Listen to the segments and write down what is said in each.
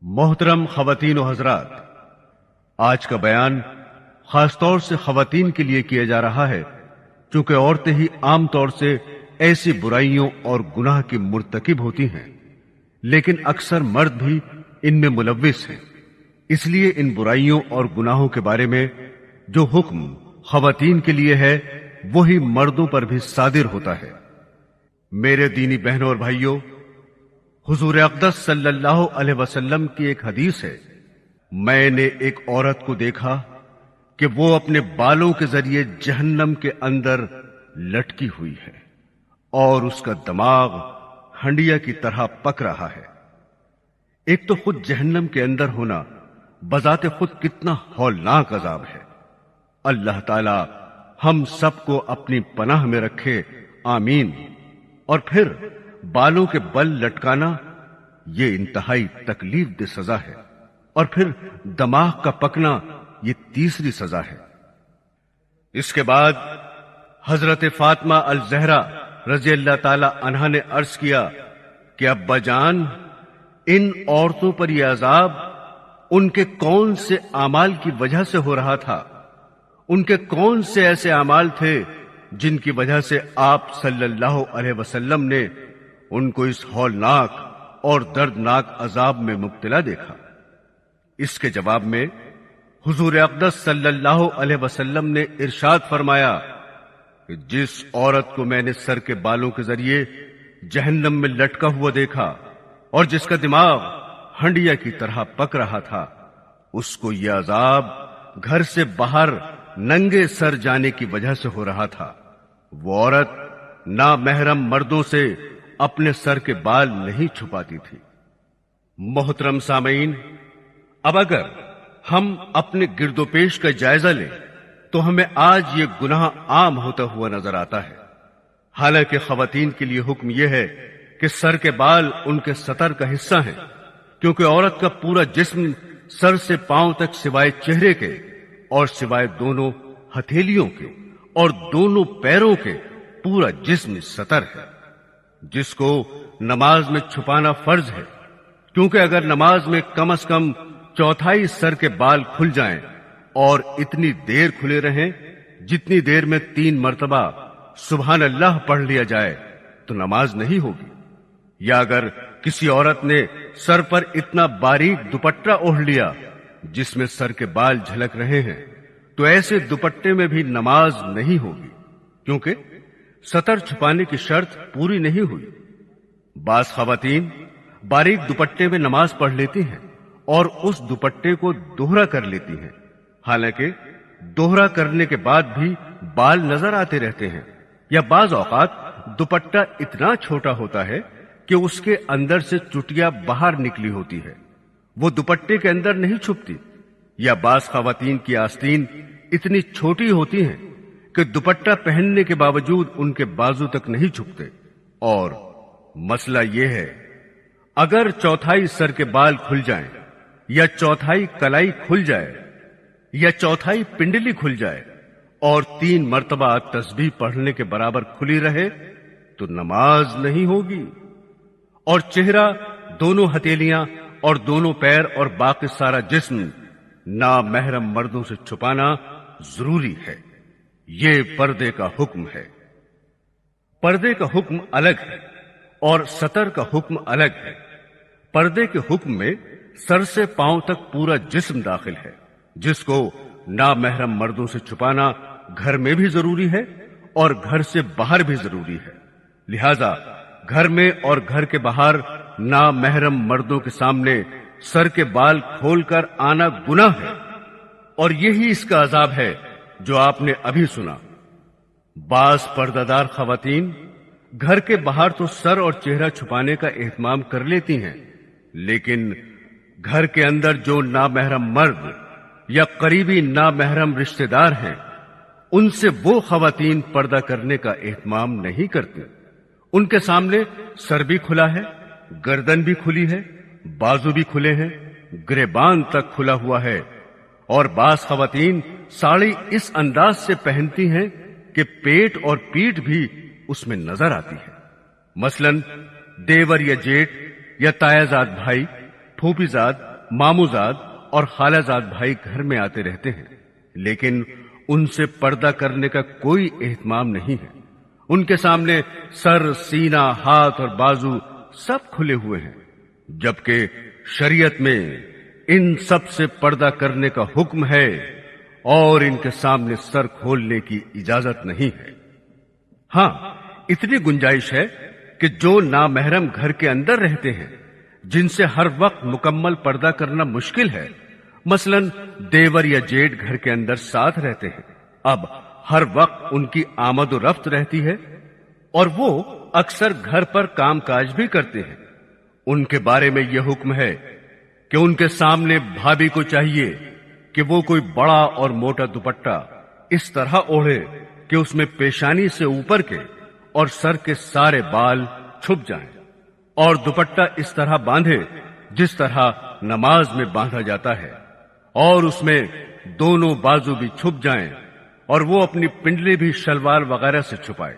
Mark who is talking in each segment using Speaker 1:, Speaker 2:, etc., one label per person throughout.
Speaker 1: मोहतरम ख़वातीन व हज़रात, आज का बयान खास तौर से ख़वातीन के लिए किया जा रहा है, चूंकि औरतें ही आम तौर से ऐसी बुराइयों और गुनाह की मुर्तकिब होती हैं, लेकिन अक्सर मर्द भी इनमें मुलव्विस हैं। इसलिए इन बुराइयों और गुनाहों के बारे में जो हुक्म ख़वातीन के लिए है, वही मर्दों पर भी सादिर होता है। मेरे दीनी बहनों और भाइयों, हुजूर अक़दस सल्लल्लाहु अलैहि वसल्लम की एक हदीस है, मैंने एक औरत को देखा कि वो अपने बालों के जरिए जहन्नम के अंदर लटकी हुई है और उसका दिमाग हंडिया की तरह पक रहा है। एक तो खुद जहन्नम के अंदर होना बजाते खुद कितना हौलनाक अजाब है। अल्लाह ताला हम सबको अपनी पनाह में रखे, आमीन। और फिर बालों के बल लटकाना ये इंतहाई तकलीफ दे सजा है, और फिर दिमाग का पकना ये तीसरी सजा है। इसके बाद हजरत फातिमा अल ज़हरा रज़ी अल्लाह ताला अन्हा ने अर्ज किया कि अब्बा जान, इन औरतों पर यह अजाब उनके कौन से आमाल की वजह से हो रहा था? उनके कौन से ऐसे अमाल थे जिनकी वजह से आप सल्लल्लाहु अलैहि वसल्लम ने उनको इस हौलनाक और दर्दनाक अजाब में मुब्तला देखा? इसके जवाब में हुजूर अक़दस सल्लल्लाहु अलैहि वसल्लम ने इरशाद फरमाया कि जिस औरत को मैंने सर के बालों के जरिए जहन्नम में लटका हुआ देखा और जिसका दिमाग हंडिया की तरह पक रहा था, उसको यह अजाब घर से बाहर नंगे सर जाने की वजह से हो रहा था। वो औरत नामहरम मर्दों से अपने सर के बाल नहीं छुपाती थी। मोहतरम सामीन, अब अगर हम अपने गिरदोपेश का जायजा लें तो हमें आज ये गुनाह आम होता हुआ नजर आता है। हालांकि ख़वातीन के लिए हुक्म यह है कि सर के बाल उनके सतर का हिस्सा हैं, क्योंकि औरत का पूरा जिस्म सर से पांव तक सिवाय चेहरे के और सिवाय दोनों हथेलियों के और दोनों पैरों के पूरा जिस्म सतर है, जिसको नमाज में छुपाना फर्ज है। क्योंकि अगर नमाज में कम से कम चौथाई सर के बाल खुल जाएं और इतनी देर खुले रहें जितनी देर में 3 मरतबा सुभान अल्लाह पढ़ लिया जाए, तो नमाज नहीं होगी। या अगर किसी औरत ने सर पर इतना बारीक दुपट्टा ओढ़ लिया जिसमें सर के बाल झलक रहे हैं, तो ऐसे दुपट्टे में भी नमाज नहीं होगी, क्योंकि सतर छुपाने की शर्त पूरी नहीं हुई। बास ख़वातीन बारीक दुपट्टे में नमाज पढ़ लेती हैं और उस दुपट्टे को दोहरा कर लेती हैं। हालांकि दोहरा करने के बाद भी बाल नजर आते रहते हैं, या बाज औकात दुपट्टा इतना छोटा होता है कि उसके अंदर से चुटिया बाहर निकली होती है, वो दुपट्टे के अंदर नहीं छुपती। या बास ख़वातीन की आस्तीन इतनी छोटी होती हैं कि दुपट्टा पहनने के बावजूद उनके बाजू तक नहीं छुपते। और मसला यह है, अगर चौथाई सर के बाल खुल जाएं, या चौथाई कलाई खुल जाए, या चौथाई पिंडली खुल जाए और 3 मरतबा तस्बीह पढ़ने के बराबर खुली रहे, तो नमाज नहीं होगी। और चेहरा, दोनों हथेलियां और दोनों पैर और बाकी सारा जिस्म नामहरम मर्दों से छुपाना जरूरी है। ये पर्दे का हुक्म है। पर्दे का हुक्म अलग है और सतर का हुक्म अलग है। पर्दे के हुक्म में सर से पांव तक पूरा जिस्म दाखिल है, जिसको नामहरम मर्दों से छुपाना घर में भी जरूरी है और घर से बाहर भी जरूरी है। लिहाजा घर में और घर के बाहर नामहरम मर्दों के सामने सर के बाल खोलकर आना गुनाह है, और यही इसका अजाब है जो आपने अभी सुना। बास पर्दादार ख़वातीन घर के बाहर तो सर और चेहरा छुपाने का एहतमाम कर लेती हैं, लेकिन घर के अंदर जो नामहरम मर्द या करीबी नामहरम रिश्तेदार हैं, उनसे वो ख़वातीन पर्दा करने का एहतमाम नहीं करती। उनके सामने सर भी खुला है, गर्दन भी खुली है, बाजू भी खुले हैं, गिरेबान तक खुला हुआ है। और बास ख़वातीन साड़ी इस अंदाज से पहनती हैं कि पेट और पीठ भी उसमें नजर आती है। मसलन देवर या जेठ या तायाजाद भाई, फूफीजाद मामूजाद और खालाजाद भाई घर में आते रहते हैं, लेकिन उनसे पर्दा करने का कोई एहतमाम नहीं है। उनके सामने सर, सीना, हाथ और बाजू सब खुले हुए हैं, जबकि शरीयत में इन सब से पर्दा करने का हुक्म है और इनके सामने सर खोलने की इजाजत नहीं है। हाँ, इतनी गुंजाइश है कि जो नामहरम घर के अंदर रहते हैं, जिनसे हर वक्त मुकम्मल पर्दा करना मुश्किल है, मसलन देवर या जेठ घर के अंदर साथ रहते हैं, अब हर वक्त उनकी आमद और रफ्त रहती है और वो अक्सर घर पर कामकाज भी करते हैं। उनके बारे में यह हुक्म है कि उनके सामने भाभी को चाहिए कि वो कोई बड़ा और मोटा दुपट्टा इस तरह ओढ़े कि उसमें पेशानी से ऊपर के और सर के सारे बाल छुप जाएं, और दुपट्टा इस तरह बांधे जिस तरह नमाज में बांधा जाता है, और उसमें दोनों बाजू भी छुप जाएं, और वो अपनी पिंडली भी शलवार वगैरह से छुपाए।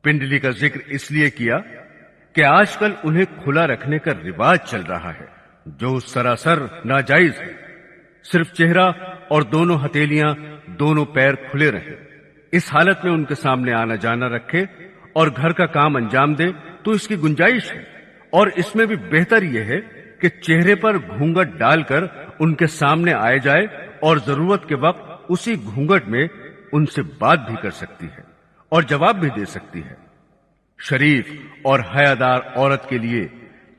Speaker 1: पिंडली का जिक्र इसलिए किया कि आजकल उन्हें खुला रखने का रिवाज चल रहा है, जो सरासर नाजायज है। सिर्फ चेहरा और दोनों हथेलियां, दोनों पैर खुले रहे। इस हालत में उनके सामने आना जाना रखे और घर का काम अंजाम दे तो इसकी गुंजाइश है, और इसमें भी बेहतर यह है कि चेहरे पर घूंघट डालकर उनके सामने आए जाए और जरूरत के वक्त उसी घूंघट में उनसे बात भी कर सकती है और जवाब भी दे सकती है। शरीफ और हयादार औरत के लिए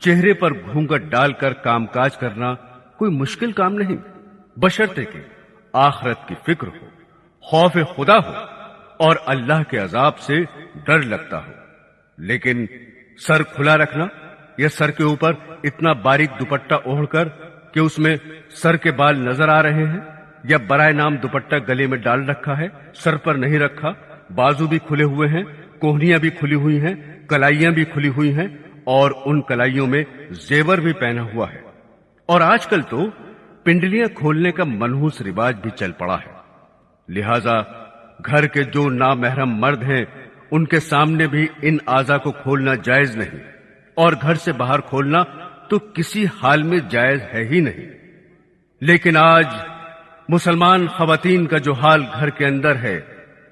Speaker 1: चेहरे पर घूंघट डालकर कामकाज करना कोई मुश्किल काम नहीं, बशर्ते कि आखिरत की फिक्र हो, खौफ खुदा हो और अल्लाह के अजाब से डर लगता हो। लेकिन सर खुला रखना या सर के ऊपर इतना बारीक दुपट्टा ओढ़कर कि उसमें सर के बाल नजर आ रहे हैं, या बराए नाम दुपट्टा गले में डाल रखा है, सर पर नहीं रखा, बाजू भी खुले हुए हैं, कोहनियां भी खुली हुई हैं, कलाइयां भी खुली हुई हैं और उन कलाइयों में जेवर भी पहना हुआ है। और आजकल तो पिंडलियां खोलने का मनहूस रिवाज भी चल पड़ा है। लिहाजा घर के जो नामहरम मर्द हैं, उनके सामने भी इन आज़ा को खोलना जायज नहीं, और घर से बाहर खोलना तो किसी हाल में जायज है ही नहीं। लेकिन आज मुसलमान खवातीन का जो हाल घर के अंदर है,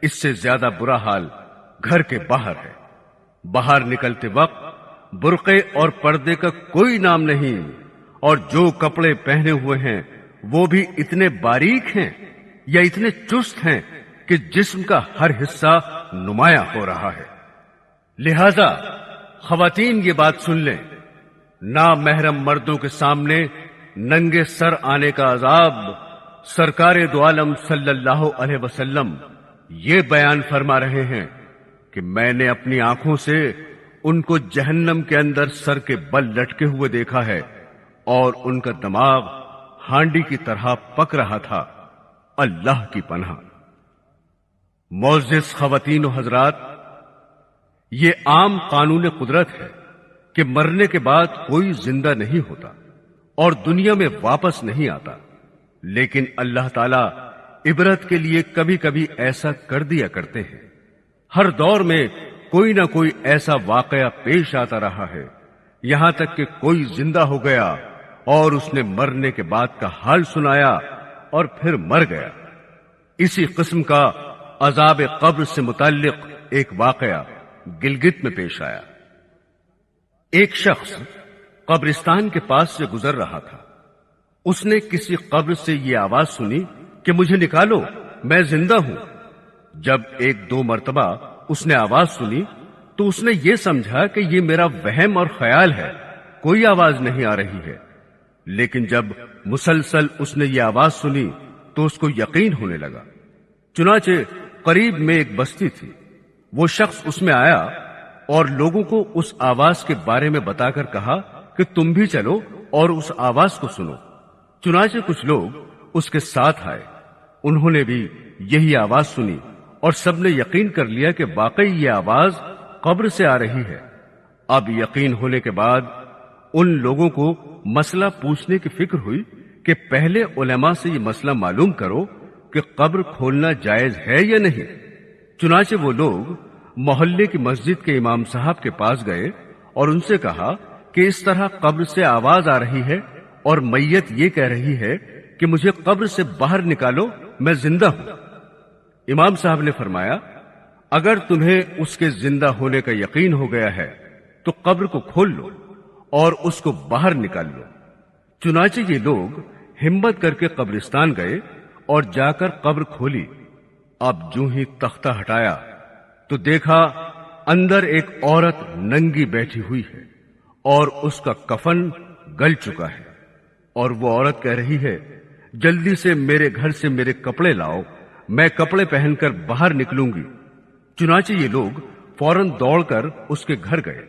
Speaker 1: इससे ज्यादा बुरा हाल घर के बाहर है। बाहर निकलते वक्त बुर्के और पर्दे का कोई नाम नहीं, और जो कपड़े पहने हुए हैं वो भी इतने बारीक हैं या इतने चुस्त हैं कि जिस्म का हर हिस्सा नुमाया हो रहा है। लिहाजा खवातीन ये बात सुन लें, नामहरम मर्दों के सामने नंगे सर आने का अजाब सरकारे दो आलम सल्लल्लाहु अलैहि वसल्लम ये बयान फरमा रहे हैं कि मैंने अपनी आंखों से उनको जहन्नम के अंदर सर के बल लटके हुए देखा है और उनका दिमाग हांडी की तरह पक रहा था। अल्लाह की पनाह। मोअज़्ज़िज़ ख़वातीन व हज़रात, ये आम कानून कुदरत है कि मरने के बाद कोई जिंदा नहीं होता और दुनिया में वापस नहीं आता, लेकिन अल्लाह ताला इबरत के लिए कभी कभी ऐसा कर दिया करते हैं। हर दौर में कोई ना कोई ऐसा वाकया पेश आता रहा है, यहां तक कि कोई जिंदा हो गया और उसने मरने के बाद का हाल सुनाया और फिर मर गया। इसी किस्म का अजाब कब्र से मुताल्लिक एक वाकया गिलगित में पेश आया। एक शख्स कब्रिस्तान के पास से गुजर रहा था। उसने किसी कब्र से ये आवाज सुनी कि मुझे निकालो, मैं जिंदा हूं। जब एक दो मर्तबा उसने आवाज सुनी तो उसने ये समझा कि ये मेरा वहम और ख्याल है, कोई आवाज नहीं आ रही है। लेकिन जब मुसलसल उसने ये आवाज सुनी तो उसको यकीन होने लगा। चुनाचे करीब में एक बस्ती थी। वो शख्स उसमें आया और लोगों को उस आवाज के बारे में बताकर कहा कि तुम भी चलो और उस आवाज को सुनो। चुनाचे कुछ लोग उसके साथ आए। उन्होंने भी यही आवाज सुनी और सबने यकीन कर लिया कि वाकई ये आवाज कब्र से आ रही है। अब यकीन होने के बाद उन लोगों को मसला पूछने की फिक्र हुई कि पहले उलेमा से ये मसला मालूम करो कि कब्र खोलना जायज है या नहीं। चुनाचे वो लोग मोहल्ले की मस्जिद के इमाम साहब के पास गए और उनसे कहा कि इस तरह कब्र से आवाज आ रही है اور میت یہ کہہ رہی ہے کہ مجھے قبر سے باہر نکالو، میں زندہ ہوں۔ امام صاحب نے فرمایا، اگر تمہیں اس کے زندہ ہونے کا یقین ہو گیا ہے تو قبر کو کھول لو اور اس کو باہر نکال لو۔ چنانچہ یہ لوگ ہمت کر کے قبرستان گئے اور جا کر قبر کھولی۔ اب جو ہی تختہ ہٹایا تو دیکھا اندر ایک عورت ننگی بیٹھی ہوئی ہے اور اس کا کفن گل چکا ہے، اور وہ عورت کہہ رہی ہے، جلدی سے میرے گھر سے میرے کپڑے لاؤ، میں کپڑے پہن کر باہر نکلوں گی۔ چنانچہ یہ لوگ فوراً دوڑ کر اس کے گھر گئے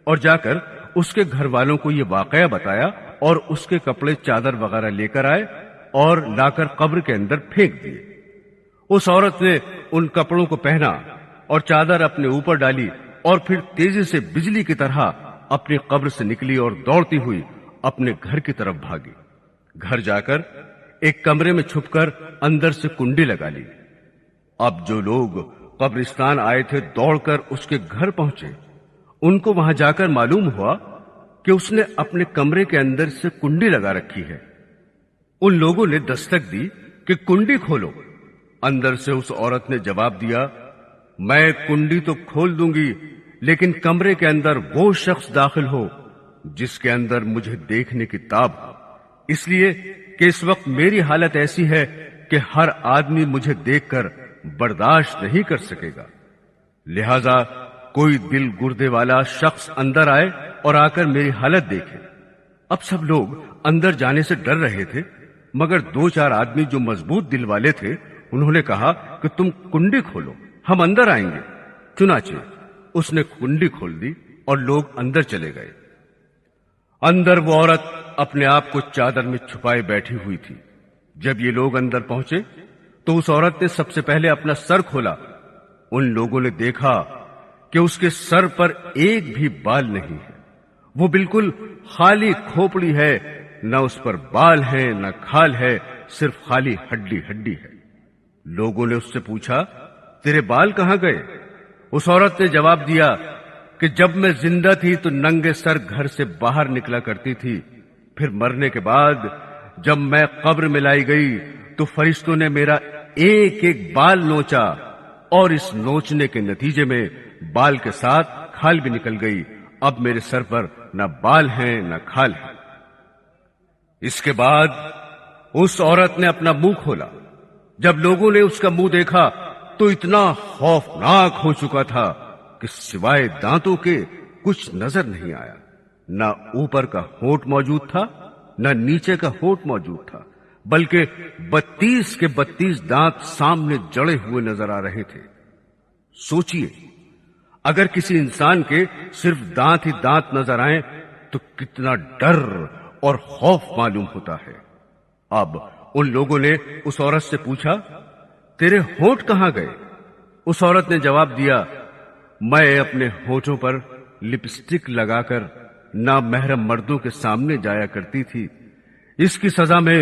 Speaker 1: اور جا کر اس کے گھر والوں کو یہ واقعہ بتایا اور اس کے کپڑے چادر وغیرہ لے کر آئے اور لا کر قبر کے اندر پھینک دیے۔ اس عورت نے ان کپڑوں کو پہنا اور چادر اپنے اوپر ڈالی اور پھر تیزی سے بجلی کی طرح اپنی قبر سے نکلی اور دوڑتی ہوئی اپنے گھر کی طرف بھاگی۔ گھر جا کر ایک کمرے میں چھپ کر اندر سے کنڈی لگا لی۔ اب جو لوگ قبرستان آئے تھے دوڑ کر اس کے گھر پہنچے، ان کو وہاں جا کر معلوم ہوا کہ اس نے اپنے کمرے کے اندر سے کنڈی لگا رکھی ہے۔ ان لوگوں نے دستک دی کہ کنڈی کھولو۔ اندر سے اس عورت نے جواب دیا، میں کنڈی تو کھول دوں گی، لیکن کمرے کے اندر وہ شخص داخل ہو جس کے اندر مجھے دیکھنے کی تاب ہو، اس لیے کہ اس وقت میری حالت ایسی ہے کہ ہر آدمی مجھے دیکھ کر برداشت نہیں کر سکے گا، لہذا کوئی دل گردے والا شخص اندر آئے اور آ کر میری حالت دیکھے۔ اب سب لوگ اندر جانے سے ڈر رہے تھے، مگر دو چار آدمی جو مضبوط دل والے تھے انہوں نے کہا کہ تم کنڈی کھولو، ہم اندر آئیں گے۔ چنانچہ اس نے کنڈی کھول دی اور لوگ اندر چلے گئے۔ اندر وہ عورت اپنے آپ کو چادر میں چھپائے بیٹھی ہوئی تھی۔ جب یہ لوگ اندر پہنچے تو اس عورت نے سب سے پہلے اپنا سر کھولا۔ ان لوگوں نے دیکھا کہ اس کے سر پر ایک بھی بال نہیں ہے، وہ بالکل خالی کھوپڑی ہے، نہ اس پر بال ہے نہ کھال ہے، صرف خالی ہڈی ہڈی ہے۔ لوگوں نے اس سے پوچھا، تیرے بال کہاں گئے؟ اس عورت نے جواب دیا کہ جب میں زندہ تھی تو ننگے سر گھر سے باہر نکلا کرتی تھی، پھر مرنے کے بعد جب میں قبر میں لائی گئی تو فرشتوں نے میرا ایک ایک بال نوچا، اور اس نوچنے کے نتیجے میں بال کے ساتھ کھال بھی نکل گئی۔ اب میرے سر پر نہ بال ہیں نہ کھال ہے۔ اس کے بعد اس عورت نے اپنا منہ کھولا۔ جب لوگوں نے اس کا منہ دیکھا تو اتنا خوفناک ہو چکا تھا کہ سوائے دانتوں کے کچھ نظر نہیں آیا۔ نہ اوپر کا ہونٹ موجود تھا نہ نیچے کا ہونٹ موجود تھا، بلکہ 32 کے 32 دانت سامنے جڑے ہوئے نظر آ رہے تھے۔ سوچئے، اگر کسی انسان کے صرف دانت ہی دانت نظر آئیں تو کتنا ڈر اور خوف معلوم ہوتا ہے۔ اب ان لوگوں نے اس عورت سے پوچھا، تیرے ہونٹ کہاں گئے؟ اس عورت نے جواب دیا، میں اپنے ہونٹوں پر لپسٹک لگا کر نامحرم مردوں کے سامنے جایا کرتی تھی، اس کی سزا میں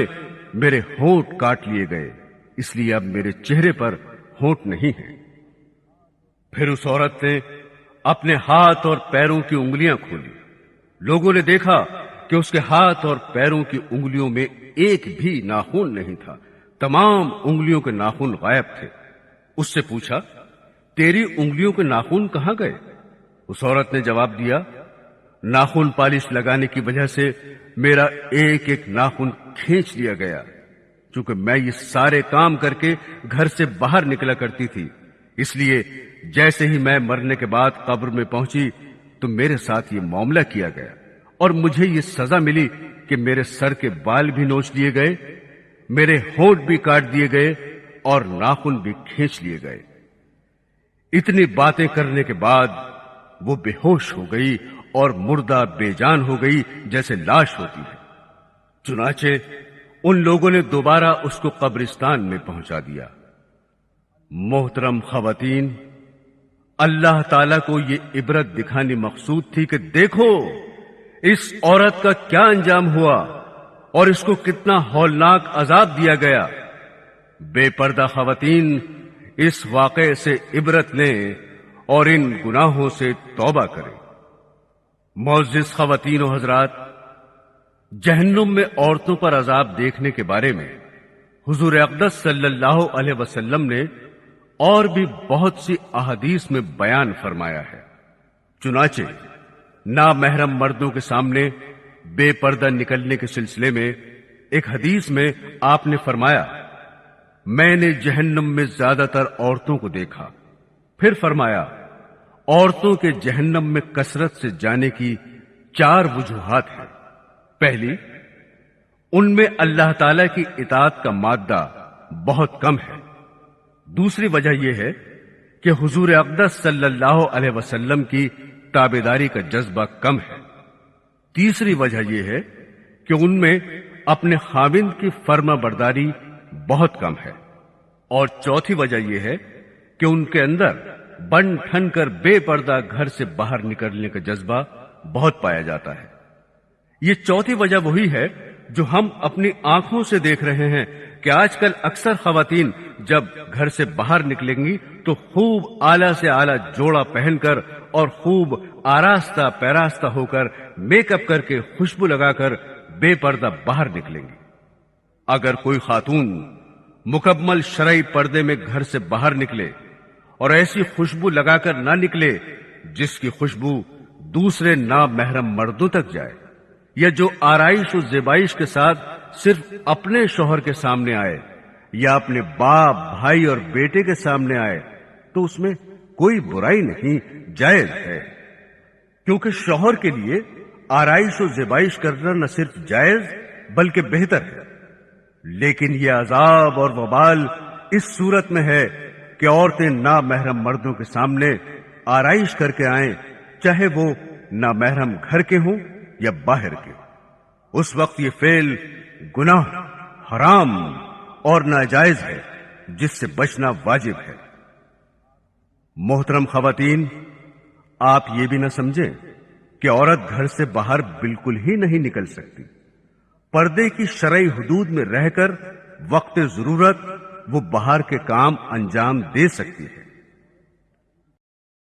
Speaker 1: میرے ہونٹ کاٹ لیے گئے، اس لیے اب میرے چہرے پر ہونٹ نہیں ہیں۔ پھر اس عورت نے اپنے ہاتھ اور پیروں کی انگلیاں کھولی۔ لوگوں نے دیکھا کہ اس کے ہاتھ اور پیروں کی انگلیوں میں ایک بھی ناخن نہیں تھا، تمام انگلیوں کے ناخن غائب تھے۔ اس سے پوچھا، تیری انگلیوں کے ناخن کہاں گئے؟ اس عورت نے جواب دیا، ناخن پالش لگانے کی وجہ سے میرا ایک ایک ناخن کھینچ لیا گیا، چونکہ میں یہ سارے کام کر کے گھر سے باہر نکلا کرتی تھی، اس لیے جیسے ہی میں مرنے کے بعد قبر میں پہنچی تو میرے ساتھ یہ معاملہ کیا گیا، اور مجھے یہ سزا ملی کہ میرے سر کے بال بھی نوچ لیے گئے، میرے ہونٹ بھی کاٹ دیے گئے اور ناخن بھی کھینچ لیے گئے۔ اتنی باتیں کرنے کے بعد وہ بے ہوش ہو گئی اور مردہ بے جان ہو گئی جیسے لاش ہوتی ہے۔ چنانچہ ان لوگوں نے دوبارہ اس کو قبرستان میں پہنچا دیا۔ محترم خواتین، اللہ تعالیٰ کو یہ عبرت دکھانی مقصود تھی کہ دیکھو اس عورت کا کیا انجام ہوا اور اس کو کتنا ہولناک عذاب دیا گیا۔ بے پردہ خواتین اس واقعے سے عبرت لیں اور ان گناہوں سے توبہ کریں۔ معزز خواتین و حضرات، जहन्नुम में औरतों पर अजाब देखने के बारे में हुजूर अक़दस सल्लल्लाहु अलैहि वसल्लम ने और भी बहुत सी अहादीस में बयान फरमाया है। चुनाचे नामहरम मर्दों के सामने बेपर्दा निकलने के सिलसिले में एक हदीस में आपने फरमाया, मैंने जहन्नुम में ज्यादातर औरतों को देखा। फिर फरमाया, औरतों के जहन्नम में कसरत से जाने की 4 वजूहात हैं। पहली, उनमें अल्लाह ताला की इताअत का मादा बहुत कम है। दूसरी वजह यह है कि हुजूर अक़दस सल्लल्लाहु अलैहि वसल्लम की ताबेदारी का जज्बा कम है। तीसरी वजह यह है कि उनमें अपने खाविंद की फर्मा बरदारी बहुत कम है। और चौथी वजह यह है कि उनके अंदर बन ठन कर बेपर्दा घर से बाहर निकलने का जज्बा बहुत पाया जाता है। ये चौथी वजह वही है जो हम अपनी आंखों से देख रहे हैं कि आजकल अक्सर खवातीन जब घर से बाहर निकलेंगी तो खूब आला से आला जोड़ा पहनकर और खूब आरास्ता पैरास्ता होकर मेकअप करके खुशबू लगाकर बेपर्दा बाहर निकलेंगी। अगर कोई खातून मुकम्मल शरई पर्दे में घर से बाहर निकले और ऐसी खुशबू लगाकर ना निकले जिसकी खुशबू दूसरे नामहरम मर्दों तक जाए, या जो आराइश और ज़ेबाइश के साथ सिर्फ अपने शौहर के सामने आए या अपने बाप, भाई और बेटे के सामने आए, तो उसमें कोई बुराई नहीं, जायज है। क्योंकि शौहर के लिए आराइश और ज़ेबाइश करना न सिर्फ जायज बल्कि बेहतर है। लेकिन यह अजाब और वबाल इस सूरत में है कि औरतें नामहरम मर्दों के सामने आराइश करके आएं, चाहे वो नामहरम घर के हों या बाहर के। उस वक्त ये फेल गुनाह, हराम और नाजायज है, जिससे बचना वाजिब है। मोहतरम खवातीन, आप ये भी न समझें कि औरत घर से बाहर बिल्कुल ही नहीं निकल सकती। पर्दे की शरई हुदूद में रहकर वक्त जरूरत वो बाहर के काम अंजाम दे सकती है।